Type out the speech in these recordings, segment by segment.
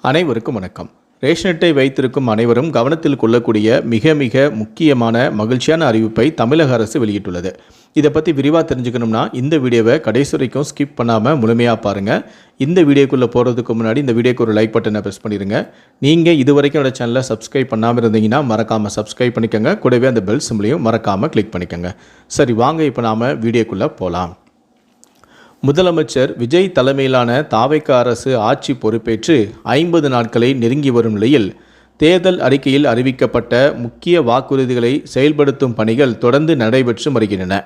அனைவருக்கும் வணக்கம். ரேஷன் அட்டை வைத்திருக்கும் அனைவரும் கவனத்தில் கொள்ளக்கூடிய மிக மிக முக்கியமான மகிழ்ச்சியான அறிவிப்பை தமிழக அரசு வெளியிட்டுள்ளது. இதை பற்றி விரிவாக தெரிஞ்சுக்கணும்னா இந்த வீடியோவை கடைசி வரைக்கும் ஸ்கிப் பண்ணாமல் முழுமையாக பாருங்கள். இந்த வீடியோக்குள்ளே போகிறதுக்கு முன்னாடி இந்த வீடியோக்கு ஒரு லைக் பட்டனை ப்ரெஸ் பண்ணிடுங்க. நீங்கள் இது வரைக்கும் என்னோட சேனலை சப்ஸ்கிரைப் பண்ணாமல் இருந்தீங்கன்னா மறக்காமல் சப்ஸ்கிரைப் பண்ணிக்கோங்க. கூடவே அந்த பெல் சிம்பிளையும் மறக்காமல் கிளிக் பண்ணிக்கோங்க. சரி, வாங்க இப்போ நாம் வீடியோக்குள்ளே போகலாம். முதலமைச்சர் விஜய் தலைமையிலான தாவேகா அரசு ஆட்சி பொறுப்பேற்று 50 நாட்களை நெருங்கி வரும் நிலையில் தேர்தல் அறிக்கையில் அறிவிக்கப்பட்ட முக்கிய வாக்குறுதிகளை செயல்படுத்தும் பணிகள் தொடர்ந்து நடைபெற்று வருகின்றன.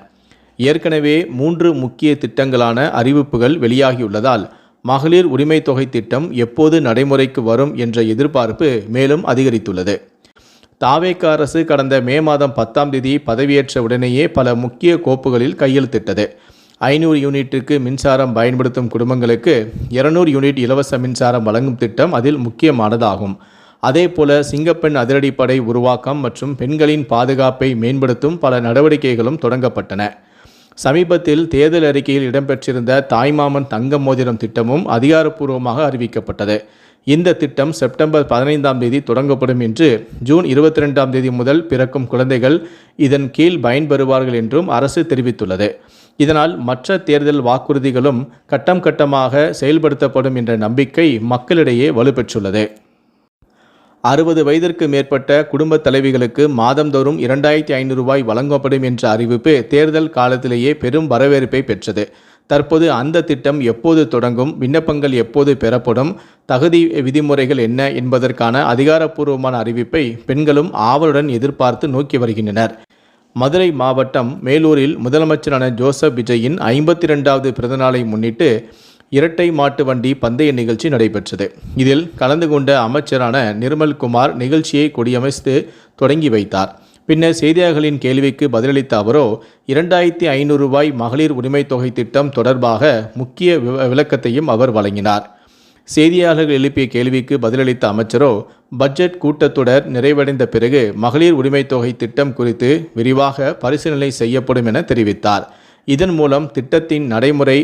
ஏற்கனவே 3 முக்கிய திட்டங்களான அறிவிப்புகள் வெளியாகியுள்ளதால் மகளிர் உரிமை தொகை திட்டம் எப்போது நடைமுறைக்கு வரும் என்ற எதிர்பார்ப்பு மேலும் அதிகரித்துள்ளது. தாவேகா அரசு கடந்த மே மாதம் 10ஆம் தேதி பதவியேற்ற உடனேயே பல முக்கிய கோப்புகளில் கையெழுத்திட்டது. 500 யூனிட்டுக்கு மின்சாரம் பயன்படுத்தும் குடும்பங்களுக்கு 200 யூனிட் இலவச மின்சாரம் வழங்கும் திட்டம் அதில் முக்கியமானதாகும். அதேபோல சிங்கப்பெண் அதிரடிப்படை உருவாக்கம் மற்றும் பெண்களின் பாதுகாப்பை மேம்படுத்தும் பல நடவடிக்கைகளும் தொடங்கப்பட்டன. சமீபத்தில் தேர்தல் அறிக்கையில் இடம்பெற்றிருந்த தாய்மாமன் தங்க மோதிரம் திட்டமும் அதிகாரப்பூர்வமாக அறிவிக்கப்பட்டது. இந்த திட்டம் செப்டம்பர் 15ஆம் தேதி தொடங்கப்படும் என்று, ஜூன் 22ஆம் தேதி முதல் பிறக்கும் குழந்தைகள் இதன் கீழ் பயன்பெறுவார்கள் என்றும் அரசு தெரிவித்துள்ளது. இதனால் மற்ற தேர்தல் வாக்குறுதிகளும் கட்டம் கட்டமாக செயல்படுத்தப்படும் என்ற நம்பிக்கை மக்களிடையே வலுப்பெற்றுள்ளது. 60 வயதிற்கு மேற்பட்ட குடும்ப தலைவிகளுக்கு மாதந்தோறும் 2500 ரூபாய் வழங்கப்படும் என்ற அறிவிப்பு தேர்தல் காலத்திலேயே பெரும் வரவேற்பை பெற்றது. தற்போது அந்த திட்டம் எப்போது தொடங்கும், விண்ணப்பங்கள் எப்போது பெறப்படும், தகுதி விதிமுறைகள் என்ன என்பதற்கான அதிகாரப்பூர்வமான அறிவிப்பை பெண்களும் ஆவலுடன் எதிர்பார்த்து நோக்கி வருகின்றனர். மதுரை மாவட்டம் மேலூரில் முதலமைச்சரான ஜோசப் விஜயின் 52வது பிறந்தநாளை முன்னிட்டு இரட்டை மாட்டு வண்டி பந்தய நிகழ்ச்சி நடைபெற்றது. இதில் கலந்து கொண்ட அமைச்சரான நிர்மல்குமார் நிகழ்ச்சியை கொடியமைத்து தொடங்கி வைத்தார். பின்னர் செய்தியாளர்களின் கேள்விக்கு பதிலளித்த அவரோ 2500 ரூபாய் மகளிர் உரிமை தொகை திட்டம் தொடர்பாக முக்கிய விளக்கத்தையும் அவர் வழங்கினார். செய்தியாளர்கள் எழுப்பிய கேள்விக்கு பதிலளித்த அமைச்சரோ பட்ஜெட் கூட்டத்தொடர் நிறைவடைந்த பிறகு மகளிர் உரிமை தொகை திட்டம் குறித்து விரிவாக பரிசீலனை செய்யப்படும் என தெரிவித்தார். இதன் மூலம் திட்டத்தின் நடைமுறை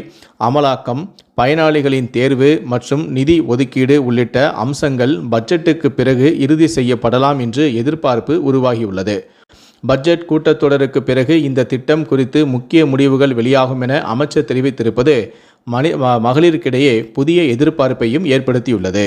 அமலாக்கம், பயனாளிகளின் தேர்வு மற்றும் நிதி ஒதுக்கீடு உள்ளிட்ட அம்சங்கள் பட்ஜெட்டுக்கு பிறகு இறுதி செய்யப்படலாம் என்று எதிர்பார்ப்பு உருவாகியுள்ளது. பட்ஜெட் கூட்டத்தொடருக்கு பிறகு இந்த திட்டம் குறித்து முக்கிய முடிவுகள் வெளியாகும் என அமைச்சர் தெரிவித்திருப்பது மகளிருக்கிடையே புதிய எதிர்பார்ப்பையும் ஏற்படுத்தியுள்ளது.